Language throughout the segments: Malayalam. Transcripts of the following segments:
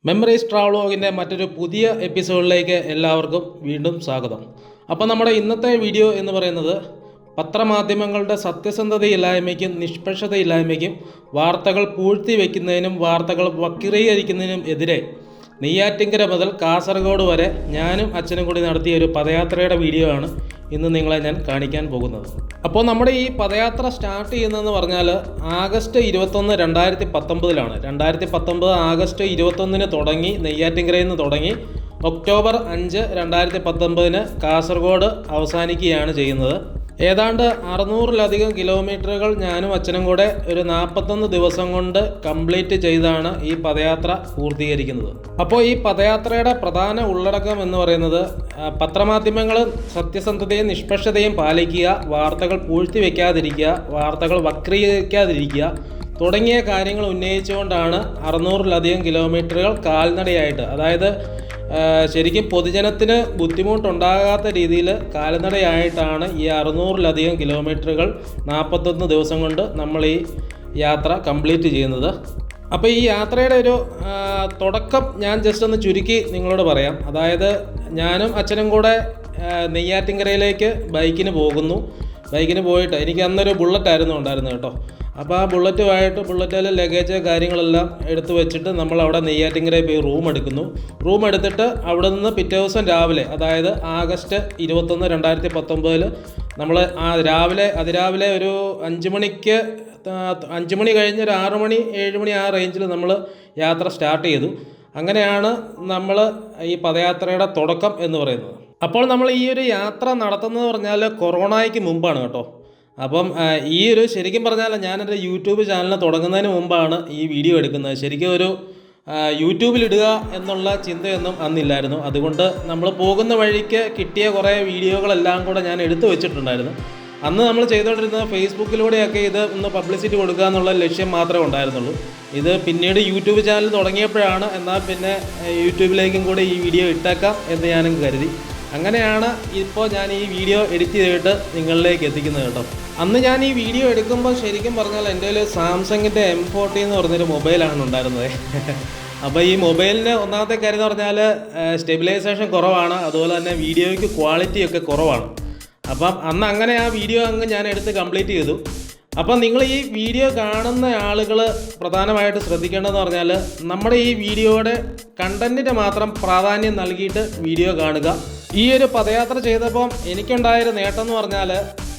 മെമ്മറീസ് ട്രാവലോഗിൻ്റെ മറ്റൊരു പുതിയ എപ്പിസോഡിലേക്ക് എല്ലാവർക്കും വീണ്ടും സ്വാഗതം. അപ്പോൾ നമ്മുടെ ഇന്നത്തെ വീഡിയോ എന്ന് പറയുന്നത് പത്രമാധ്യമങ്ങളുടെ സത്യസന്ധതയില്ലായ്മയ്ക്കും നിഷ്പക്ഷതയില്ലായ്മയ്ക്കും വാർത്തകൾ പൂഴ്ത്തി വയ്ക്കുന്നതിനും വാർത്തകൾ വക്രീകരിക്കുന്നതിനും എതിരെ നെയ്യാറ്റിൻകര മുതൽ കാസർഗോഡ് വരെ ഞാനും അച്ഛനും കൂടി നടത്തിയ ഒരു പദയാത്രയുടെ വീഡിയോ ആണ് ഇന്ന് നിങ്ങളെ ഞാൻ കാണിക്കാൻ പോകുന്നത്. അപ്പോൾ നമ്മുടെ ഈ പദയാത്ര സ്റ്റാർട്ട് ചെയ്യുന്നതെന്ന് പറഞ്ഞാൽ ആഗസ്റ്റ് 21, 2019 2019 ആഗസ്റ്റ് 21 തുടങ്ങി, നെയ്യാറ്റിൻകരയിൽ നിന്ന് തുടങ്ങി ഒക്ടോബർ 5, 2019 കാസർഗോഡ് അവസാനിക്കുകയാണ് ചെയ്യുന്നത്. ഏതാണ്ട് 600-ലധികം കിലോമീറ്ററുകൾ ഞാനും അച്ഛനും കൂടെ ഒരു 41 ദിവസം കൊണ്ട് കംപ്ലീറ്റ് ചെയ്താണ് ഈ പദയാത്ര പൂർത്തീകരിക്കുന്നത്. അപ്പോൾ ഈ പദയാത്രയുടെ പ്രധാന ഉള്ളടക്കം എന്ന് പറയുന്നത് പത്രമാധ്യമങ്ങൾ സത്യസന്ധതയും നിഷ്പക്ഷതയും പാലിക്കുക, വാർത്തകൾ പൂഴ്ത്തി വയ്ക്കാതിരിക്കുക, വാർത്തകൾ വക്രീകരിക്കാതിരിക്കുക തുടങ്ങിയ കാര്യങ്ങൾ ഉന്നയിച്ചുകൊണ്ടാണ് 600-ലധികം കിലോമീറ്ററുകൾ കാൽനടയായിട്ട്, അതായത് ശരിക്കും പൊതുജനത്തിന് ബുദ്ധിമുട്ടുണ്ടാകാത്ത രീതിയിൽ കാൽനടയായിട്ടാണ് ഈ 600-ലധികം കിലോമീറ്ററുകൾ 41 ദിവസം കൊണ്ട് നമ്മൾ ഈ യാത്ര കംപ്ലീറ്റ് ചെയ്യുന്നത്. അപ്പോൾ ഈ യാത്രയുടെ ഒരു തുടക്കം ഞാൻ ജസ്റ്റ് ഒന്ന് ചുരുക്കി നിങ്ങളോട് പറയാം. അതായത് ഞാനും അച്ഛനും കൂടെ നെയ്യാറ്റിൻകരയിലേക്ക് ബൈക്കിന് പോയിട്ട്, എനിക്ക് അന്നൊരു ബുള്ളറ്റായിരുന്നു ഉണ്ടായിരുന്നത് കേട്ടോ. അപ്പോൾ ആ ബുള്ളറ്റിൽ ലഗേജ് കാര്യങ്ങളെല്ലാം എടുത്തു വെച്ചിട്ട് നമ്മൾ അവിടെ നെയ്യാറ്റിൻകരയിൽ പോയി റൂം എടുത്തിട്ട് അവിടെ നിന്ന് പിറ്റേ ദിവസം രാവിലെ, അതായത് ആഗസ്റ്റ് 21, 2019 നമ്മൾ അതിരാവിലെ ഒരു 5 മണി കഴിഞ്ഞ് ഒരു 6 മണി 7 മണി ആ റേഞ്ചിൽ നമ്മൾ യാത്ര സ്റ്റാർട്ട് ചെയ്തു. അങ്ങനെയാണ് നമ്മൾ ഈ പദയാത്രയുടെ തുടക്കം എന്ന് പറയുന്നത്. അപ്പോൾ നമ്മൾ ഈ ഒരു യാത്ര നടത്തുന്നത് പറഞ്ഞാൽ കൊറോണയ്ക്ക് മുമ്പാണ് കേട്ടോ. അപ്പം ഈ ഒരു ശരിക്കും പറഞ്ഞാൽ ഞാനെൻ്റെ യൂട്യൂബ് ചാനൽ തുടങ്ങുന്നതിന് മുമ്പാണ് ഈ വീഡിയോ എടുക്കുന്നത്. ശരിക്കും ഒരു യൂട്യൂബിലിടുക എന്നുള്ള ചിന്തയൊന്നും അന്നില്ലായിരുന്നു. അതുകൊണ്ട് നമ്മൾ പോകുന്ന വഴിക്ക് കിട്ടിയ കുറേ വീഡിയോകളെല്ലാം കൂടെ ഞാൻ എടുത്തു വെച്ചിട്ടുണ്ടായിരുന്നു. അന്ന് നമ്മൾ ചെയ്തുകൊണ്ടിരുന്നത് ഫേസ്ബുക്കിലൂടെയൊക്കെ ഇത് ഒന്ന് പബ്ലിസിറ്റി കൊടുക്കുക എന്നുള്ള ലക്ഷ്യം മാത്രമേ ഉണ്ടായിരുന്നുള്ളൂ. ഇത് പിന്നീട് യൂട്യൂബ് ചാനൽ തുടങ്ങിയപ്പോഴാണ് എന്നാൽ പിന്നെ യൂട്യൂബിലേക്കും കൂടെ ഈ വീഡിയോ ഇട്ടേക്കാം എന്ന് ഞാനും കരുതി. അങ്ങനെയാണ് ഇപ്പോൾ ഞാൻ ഈ വീഡിയോ എഡിറ്റ് ചെയ്തിട്ട് നിങ്ങളിലേക്ക് എത്തിക്കുന്നത് കേട്ടോ. അന്ന് ഞാൻ ഈ വീഡിയോ എടുക്കുമ്പോൾ ശരിക്കും പറഞ്ഞാൽ എൻ്റെ കയ്യിൽ സാംസങ്ങിൻ്റെ M40 എന്ന് പറഞ്ഞൊരു മൊബൈലാണ് ഉണ്ടായിരുന്നത്. അപ്പോൾ ഈ മൊബൈലിന് ഒന്നാമത്തെ കാര്യം എന്ന് പറഞ്ഞാൽ സ്റ്റെബിലൈസേഷൻ കുറവാണ്, അതുപോലെ തന്നെ വീഡിയോയ്ക്ക് ക്വാളിറ്റിയൊക്കെ കുറവാണ്. അപ്പം അന്ന് അങ്ങനെ ആ വീഡിയോ ഞാൻ എടുത്ത് കംപ്ലീറ്റ് ചെയ്തു. അപ്പം നിങ്ങൾ ഈ വീഡിയോ കാണുന്ന ആളുകൾ പ്രധാനമായിട്ട് ശ്രദ്ധിക്കേണ്ടതെന്ന് പറഞ്ഞാൽ നമ്മുടെ ഈ വീഡിയോയുടെ കണ്ടൻറ്റിന് മാത്രം പ്രാധാന്യം നൽകിയിട്ട് വീഡിയോ കാണുക. ഈ ഒരു പദയാത്ര ചെയ്തപ്പം എനിക്കുണ്ടായൊരു നേട്ടം എന്ന് പറഞ്ഞാൽ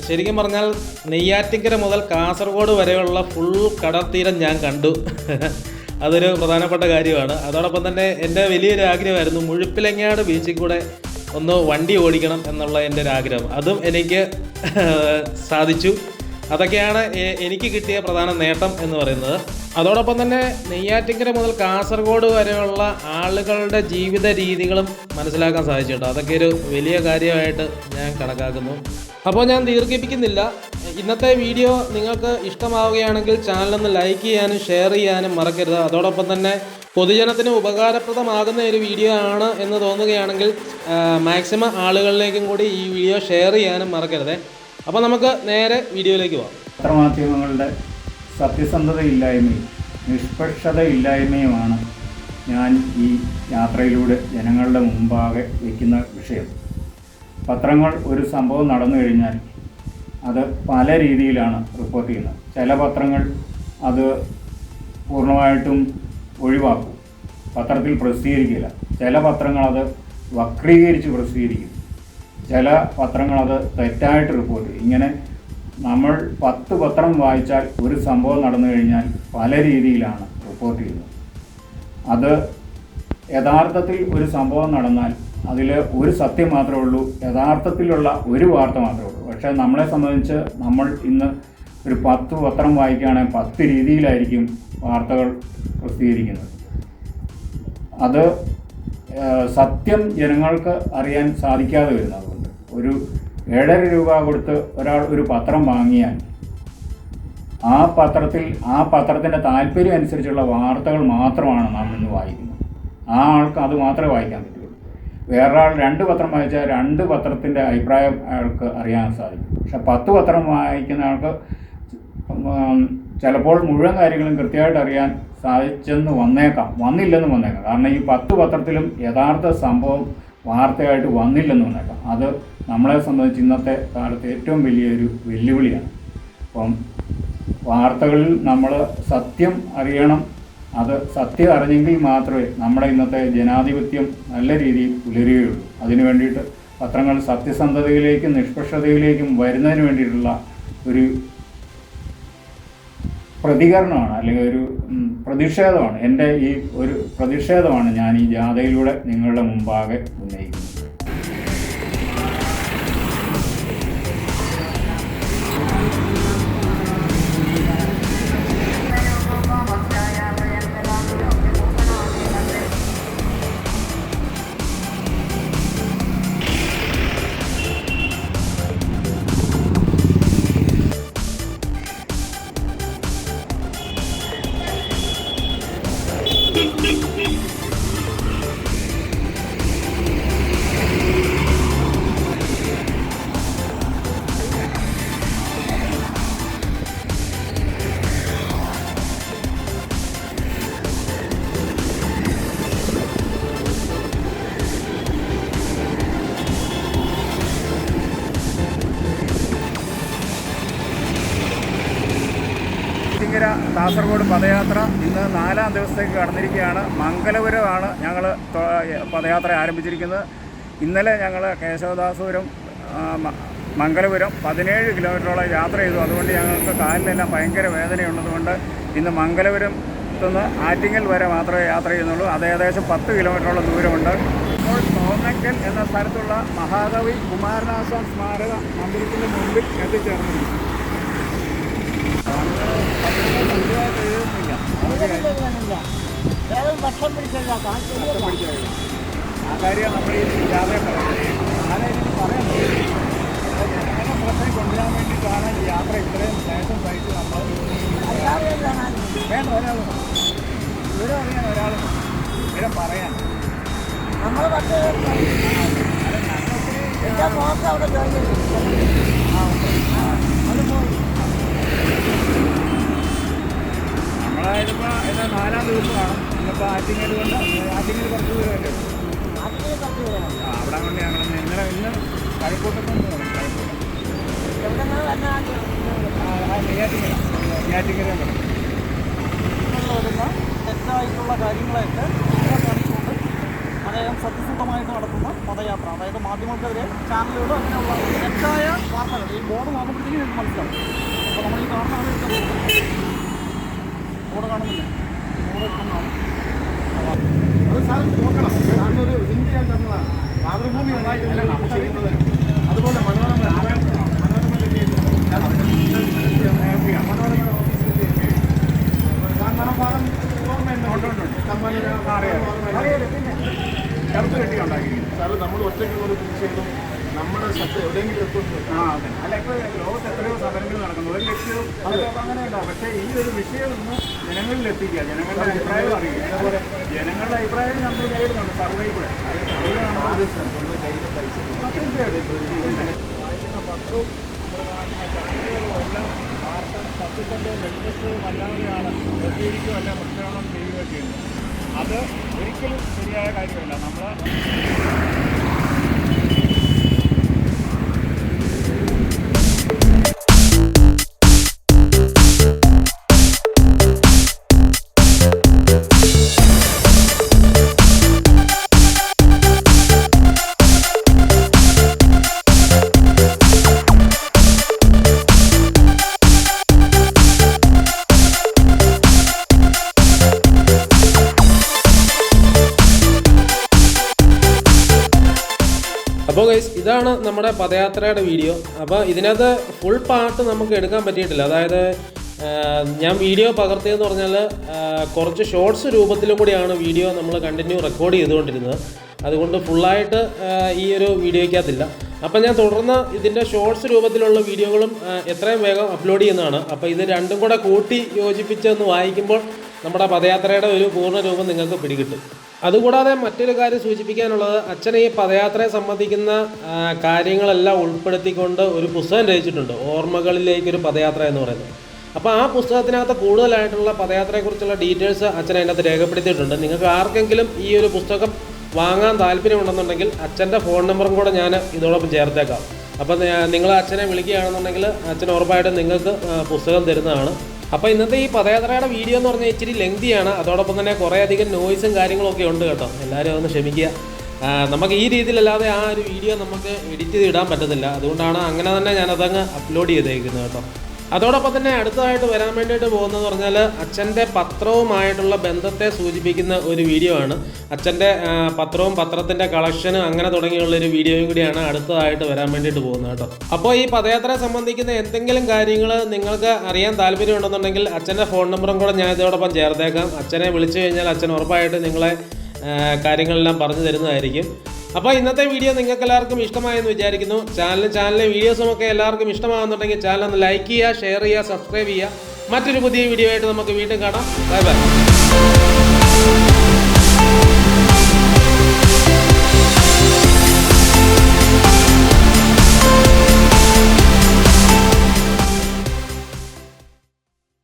ശരിക്കും പറഞ്ഞാൽ നെയ്യാറ്റിൻകര മുതൽ കാസർഗോഡ് വരെയുള്ള ഫുൾ കടൽത്തീരം ഞാൻ കണ്ടു. അതൊരു പ്രധാനപ്പെട്ട കാര്യമാണ്. അതോടൊപ്പം തന്നെ എൻ്റെ വലിയൊരു ആഗ്രഹമായിരുന്നു മുഴുപ്പിലങ്ങാട് ബീച്ചിൽ കൂടെ ഒന്ന് വണ്ടി ഓടിക്കണം എന്നുള്ള എൻ്റെ ഒരു ആഗ്രഹം. അതും എനിക്ക് സാധിച്ചു. അതൊക്കെയാണ് എനിക്ക് കിട്ടിയ പ്രധാന നേട്ടം എന്ന് പറയുന്നത്. അതോടൊപ്പം തന്നെ നെയ്യാറ്റിൻകര മുതൽ കാസർഗോഡ് വരെയുള്ള ആളുകളുടെ ജീവിത രീതികളും മനസ്സിലാക്കാൻ സാധിച്ചു കേട്ടോ. അതൊക്കെ ഒരു വലിയ കാര്യമായിട്ട് ഞാൻ കണക്കാക്കുന്നു. അപ്പോൾ ഞാൻ ദീർഘിപ്പിക്കുന്നില്ല. ഇന്നത്തെ വീഡിയോ നിങ്ങൾക്ക് ഇഷ്ടമാവുകയാണെങ്കിൽ ചാനലൊന്ന് ലൈക്ക് ചെയ്യാനും ഷെയർ ചെയ്യാനും മറക്കരുത്. അതോടൊപ്പം തന്നെ പൊതുജനത്തിന് ഉപകാരപ്രദമാകുന്ന ഒരു വീഡിയോ ആണ് എന്ന് തോന്നുകയാണെങ്കിൽ മാക്സിമം ആളുകളിലേക്കും കൂടി ഈ വീഡിയോ ഷെയർ ചെയ്യാനും മറക്കരുത്. അപ്പോൾ നമുക്ക് നേരെ വീഡിയോയിലേക്ക് പോകാം. പത്രമാധ്യമങ്ങളുടെ സത്യസന്ധതയില്ലായ്മയും നിഷ്പക്ഷതയില്ലായ്മയുമാണ് ഞാൻ ഈ യാത്രയിലൂടെ ജനങ്ങളുടെ മുമ്പാകെ വയ്ക്കുന്ന വിഷയം. പത്രങ്ങൾ ഒരു സംഭവം നടന്നു കഴിഞ്ഞാൽ അത് പല രീതിയിലാണ് റിപ്പോർട്ട് ചെയ്യുന്നത്. ചില പത്രങ്ങൾ അത് പൂർണ്ണമായിട്ടും ഒഴിവാക്കും, പത്രത്തിൽ പ്രസിദ്ധീകരിക്കില്ല. ചില പത്രങ്ങൾ അത് വക്രീകരിച്ച് പ്രസിദ്ധീകരിക്കും. ചില പത്രങ്ങൾ അത് തെറ്റായിട്ട് റിപ്പോർട്ട് ചെയ്യും. ഇങ്ങനെ നമ്മൾ 10 പത്രം വായിച്ചാൽ ഒരു സംഭവം നടന്നു കഴിഞ്ഞാൽ പല രീതിയിലാണ് റിപ്പോർട്ട് ചെയ്യുന്നത്. അത് യഥാർത്ഥത്തിൽ ഒരു സംഭവം നടന്നാൽ അതിൽ ഒരു സത്യം മാത്രമേ ഉള്ളൂ, യഥാർത്ഥത്തിലുള്ള ഒരു വാർത്ത മാത്രമേ ഉള്ളൂ. പക്ഷേ നമ്മളെ സംബന്ധിച്ച് നമ്മൾ ഇന്ന് ഒരു 10 പത്രം വായിക്കുകയാണെങ്കിൽ 10 രീതിയിലായിരിക്കും വാർത്തകൾ പ്രസിദ്ധീകരിക്കുന്നത്. അത് സത്യം ജനങ്ങൾക്ക് അറിയാൻ സാധിക്കാതെ വരുന്നതുകൊണ്ട് ഒരു 7.5 രൂപ കൊടുത്ത് ഒരാൾ ഒരു പത്രം വാങ്ങിയാൽ ആ പത്രത്തിൻ്റെ താല്പര്യം അനുസരിച്ചുള്ള വാർത്തകൾ മാത്രമാണ് നാം ഇന്ന് വായിക്കുന്നത്. ആ ആൾക്ക് അത് മാത്രമേ വായിക്കാൻ പറ്റുള്ളൂ. വേറൊരാൾ 2 പത്രം വായിച്ചാൽ 2 പത്രത്തിൻ്റെ അഭിപ്രായം അയാൾക്ക് അറിയാൻ സാധിക്കും. പക്ഷെ 10 പത്രം വായിക്കുന്ന ആൾക്ക് ചിലപ്പോൾ മുഴുവൻ കാര്യങ്ങളും കൃത്യമായിട്ട് അറിയാൻ സാധിച്ചെന്ന് വന്നില്ലെന്ന് വന്നേക്കാം. കാരണം ഈ 10 പത്രത്തിലും യഥാർത്ഥ സംഭവം വാർത്തയായിട്ട് വന്നില്ലെന്ന് വന്നേക്കാം. അത് നമ്മളെ സംബന്ധിച്ച് ഇന്നത്തെ കാലത്ത് ഏറ്റവും വലിയൊരു വെല്ലുവിളിയാണ്. അപ്പം വാർത്തകളിൽ നമ്മൾ സത്യം അറിയണം. അത് സത്യം അറിഞ്ഞെങ്കിൽ മാത്രമേ നമ്മുടെ ഇന്നത്തെ ജനാധിപത്യം നല്ല രീതിയിൽ പുലരുകയുള്ളൂ. അതിനു വേണ്ടിയിട്ട് പത്രങ്ങൾ സത്യസന്ധതയിലേക്കും നിഷ്പക്ഷതയിലേക്കും വരുന്നതിന് വേണ്ടിയിട്ടുള്ള ഒരു പ്രതികരണമാണ്, അല്ലെങ്കിൽ ഒരു പ്രതിഷേധമാണ്. എൻ്റെ ഈ ഒരു പ്രതിഷേധമാണ് ഞാൻ ഈ ജാഥയിലൂടെ നിങ്ങളുടെ മുമ്പാകെ ഉന്നയിക്കുന്നത്. കാസർഗോഡ് പദയാത്ര ഇന്ന് 4ാം ദിവസത്തേക്ക് കടന്നിരിക്കുകയാണ്. മംഗലപുരമാണ് ഞങ്ങൾ പദയാത്ര ആരംഭിച്ചിരിക്കുന്നത്. ഇന്നലെ ഞങ്ങൾ കേശവദാസപുരം മംഗലപുരം 17 കിലോമീറ്ററോളം യാത്ര ചെയ്തു. അതുകൊണ്ട് ഞങ്ങൾക്ക് കാലിലെല്ലാം ഭയങ്കര വേദനയുള്ളതുകൊണ്ട് ഇന്ന് മംഗലപുരത്തുനിന്ന് ആറ്റിങ്ങൽ വരെ മാത്രമേ യാത്ര ചെയ്യുന്നുള്ളൂ. അത് ഏകദേശം 10 കിലോമീറ്ററോളം ദൂരമുണ്ട്. ഇപ്പോൾ തോന്നക്കൽ എന്ന സ്ഥലത്തുള്ള മഹാകവി കുമാരനാശാൻ സ്മാരക മന്ദിരത്തിൻ്റെ മുമ്പിൽ എത്തിച്ചേർന്നിരിക്കുന്നു. ആ കാര്യം നമ്മൾ ഈ ജാഥയെ പുറത്തേക്ക് കൊണ്ടുവരാൻ വേണ്ടിയിട്ടാണ് ഈ യാത്ര ഇത്രയും ശേഷം സഹിച്ച് നമ്മൾ വേണ്ട ഒരാൾ ഇവിടെ അറിയാൻ ഒരാൾ ഇവിടെ പറയാൻ നമ്മൾ നമ്മളായതിപ്പോൾ ഇത് 4ാം ദിവസമാണ്. ഇന്നിപ്പോൾ ആറ്റിങ്ങൽ കുറച്ച് ദൂരമല്ലേ? അവിടെ കൊണ്ട് ഞങ്ങൾ ഇന്ന് കഴക്കൂട്ടത്തിൽ നെയ്യാറ്റിങ്ങര വരുന്ന തെറ്റായിട്ടുള്ള കാര്യങ്ങളെയൊക്കെ കാണിച്ചുകൊണ്ട് അദ്ദേഹം സത്യസന്ധമായിട്ട് നടത്തുന്ന പദയാത്ര, അതായത് മാധ്യമങ്ങൾക്കെതിരെ ചാനലുകൾ അങ്ങനെയുള്ള തെറ്റായ വാർത്തകൾ ഈ ബോർഡ് നോക്കുമ്പോഴത്തേക്കും നിങ്ങൾക്ക് മനസ്സിലാവും. അപ്പോൾ നമ്മൾ ഈ കാണുന്ന ബോർഡ് കാണുന്നില്ല, ബോർഡ് കാണാം. അത് സാധനം നോക്കണം. ഞാനൊരു ഇന്ത്യൻ തന്നതാണ് മാതൃഭൂമി ഉണ്ടായിട്ടില്ല നമ്മൾ ചെയ്യുന്നത്. അതുപോലെ മനോരമ കറുത്ത് കെട്ടി ഉണ്ടാക്കിയിരിക്കുന്നത് സാറ് നമ്മൾ ഒറ്റയ്ക്കുള്ള ഒരു പ്രതിഷേധം നമ്മുടെ ശക്തി എവിടെയെങ്കിലും എത്തുന്നു. അല്ല, ഇപ്പോൾ ലോകത്ത് എത്രയോ സമരങ്ങൾ നടക്കുന്നു, ഒരു ലക്ഷ്യവും അങ്ങനെയല്ല. പക്ഷേ ഈ ഒരു വിഷയം ഒന്ന് ജനങ്ങളിൽ എത്തിക്കുക, ജനങ്ങളുടെ അഭിപ്രായം അറിയുക. അതുപോലെ ജനങ്ങളുടെ അഭിപ്രായം നമ്മൾ നേരിടുന്നുണ്ട് സർവൈകൂടെ. പത്രവും എല്ലാം വാർത്ത സത്യത്തിൻ്റെ വ്യത്യസ്തവും അല്ലാതെയാണ് പ്രചരിക്കുകയോ അല്ല പ്രക്ഷേപണം ചെയ്യുകയോ ചെയ്യുന്നത്. അത് ഒരിക്കലും ശരിയായ കാര്യമല്ല. നമ്മൾ അപ്പോൾ ഗൈസ്, ഇതാണ് നമ്മുടെ പദയാത്രയുടെ വീഡിയോ. അപ്പോൾ ഇതിനകത്ത് ഫുൾ പാർട്ട് നമുക്ക് എടുക്കാൻ പറ്റിയിട്ടില്ല. അതായത് ഞാൻ വീഡിയോ പകർത്തിയെന്ന് പറഞ്ഞാൽ കുറച്ച് ഷോർട്സ് രൂപത്തിലും കൂടിയാണ് വീഡിയോ നമ്മൾ കണ്ടിന്യൂ റെക്കോർഡ് ചെയ്തുകൊണ്ടിരുന്നത്. അതുകൊണ്ട് ഫുള്ളായിട്ട് ഈ ഒരു വീഡിയോയ്ക്കകത്തില്ല. അപ്പം ഞാൻ തുടർന്ന് ഇതിൻ്റെ ഷോർട്സ് രൂപത്തിലുള്ള വീഡിയോകളും എത്രയും വേഗം അപ്ലോഡ് ചെയ്യുന്നതാണ്. അപ്പോൾ ഇത് രണ്ടും കൂടെ കൂട്ടി യോജിപ്പിച്ചൊന്ന് വായിക്കുമ്പോൾ നമ്മുടെ പദയാത്രയുടെ ഒരു പൂർണ്ണ രൂപം നിങ്ങൾക്ക് പിടികിട്ടും. അതുകൂടാതെ മറ്റൊരു കാര്യം സൂചിപ്പിക്കാനുള്ളത്, അച്ഛൻ ഈ പദയാത്രയെ സംബന്ധിക്കുന്ന കാര്യങ്ങളെല്ലാം ഉൾപ്പെടുത്തിക്കൊണ്ട് ഒരു പുസ്തകം രചിച്ചിട്ടുണ്ട്, ഓർമ്മകളിലേക്കൊരു പദയാത്ര എന്ന് പറയുന്നത്. അപ്പോൾ ആ പുസ്തകത്തിനകത്ത് കൂടുതലായിട്ടുള്ള പദയാത്രയെക്കുറിച്ചുള്ള ഡീറ്റെയിൽസ് അച്ഛൻ അതിനകത്ത് രേഖപ്പെടുത്തിയിട്ടുണ്ട്. നിങ്ങൾക്ക് ആർക്കെങ്കിലും ഈ ഒരു പുസ്തകം വാങ്ങാൻ താല്പര്യമുണ്ടെന്നുണ്ടെങ്കിൽ അച്ഛൻ്റെ ഫോൺ നമ്പറും കൂടെ ഞാൻ ഇതോടൊപ്പം ചേർത്തേക്കാം. അപ്പോൾ നിങ്ങൾ അച്ഛനെ വിളിക്കുകയാണെന്നുണ്ടെങ്കിൽ അച്ഛൻ ഉറപ്പായിട്ടും നിങ്ങൾക്ക് പുസ്തകം തരുന്നതാണ്. അപ്പോൾ ഇന്നത്തെ ഈ പദയാത്രയുടെ വീഡിയോ എന്ന് പറഞ്ഞാൽ ഇച്ചിരി ലെങ്തിയാണ്. അതോടൊപ്പം തന്നെ കുറേയധികം നോയ്സും കാര്യങ്ങളൊക്കെ ഉണ്ട് കേട്ടോ. എല്ലാവരും അതൊന്ന് ക്ഷമിക്കുക. നമുക്ക് ഈ രീതിയിലല്ലാതെ ആ ഒരു വീഡിയോ നമുക്ക് എഡിറ്റ് ചെയ്ത് ഇടാൻ പറ്റത്തില്ല. അതുകൊണ്ടാണ് അങ്ങനെ തന്നെ ഞാനതങ്ങ് അപ്ലോഡ് ചെയ്തേക്കുന്നത് കേട്ടോ. അതോടൊപ്പം തന്നെ അടുത്തതായിട്ട് വരാൻ വേണ്ടിയിട്ട് പോകുന്നതെന്ന് പറഞ്ഞാൽ അച്ഛൻ്റെ പത്രവുമായിട്ടുള്ള ബന്ധത്തെ സൂചിപ്പിക്കുന്ന ഒരു വീഡിയോ ആണ്. അച്ഛൻ്റെ പത്രവും പത്രത്തിൻ്റെ കളക്ഷനും അങ്ങനെ തുടങ്ങിയുള്ളൊരു വീഡിയോയും കൂടിയാണ് അടുത്തതായിട്ട് വരാൻ വേണ്ടിയിട്ട് പോകുന്നത് കേട്ടോ. അപ്പോൾ ഈ പദയാത്രയെ സംബന്ധിക്കുന്ന എന്തെങ്കിലും കാര്യങ്ങൾ നിങ്ങൾക്ക് അറിയാൻ താല്പര്യമുണ്ടെന്നുണ്ടെങ്കിൽ അച്ഛൻ്റെ ഫോൺ നമ്പറും കൂടെ ഞാൻ ഇതോടൊപ്പം ചേർത്തേക്കാം. അച്ഛനെ വിളിച്ചു കഴിഞ്ഞാൽ അച്ഛൻ ഉറപ്പായിട്ട് നിങ്ങളെ കാര്യങ്ങളെല്ലാം പറഞ്ഞു തരുന്നതായിരിക്കും. അപ്പോൾ ഇന്നത്തെ വീഡിയോ നിങ്ങൾക്ക് എല്ലാവർക്കും ഇഷ്ടമായെന്ന് വിചാരിക്കുന്നു. ചാനലിലെ വീഡിയോസും ഒക്കെ എല്ലാവർക്കും ഇഷ്ടമാകുന്നുണ്ടെങ്കിൽ ചാനൽ ഒന്ന് ലൈക്ക് ചെയ്യുക, ഷെയർ ചെയ്യുക, സബ്സ്ക്രൈബ് ചെയ്യുക. മറ്റൊരു പുതിയ വീഡിയോ ആയിട്ട് നമുക്ക് വീണ്ടും കാണാം. Bye bye.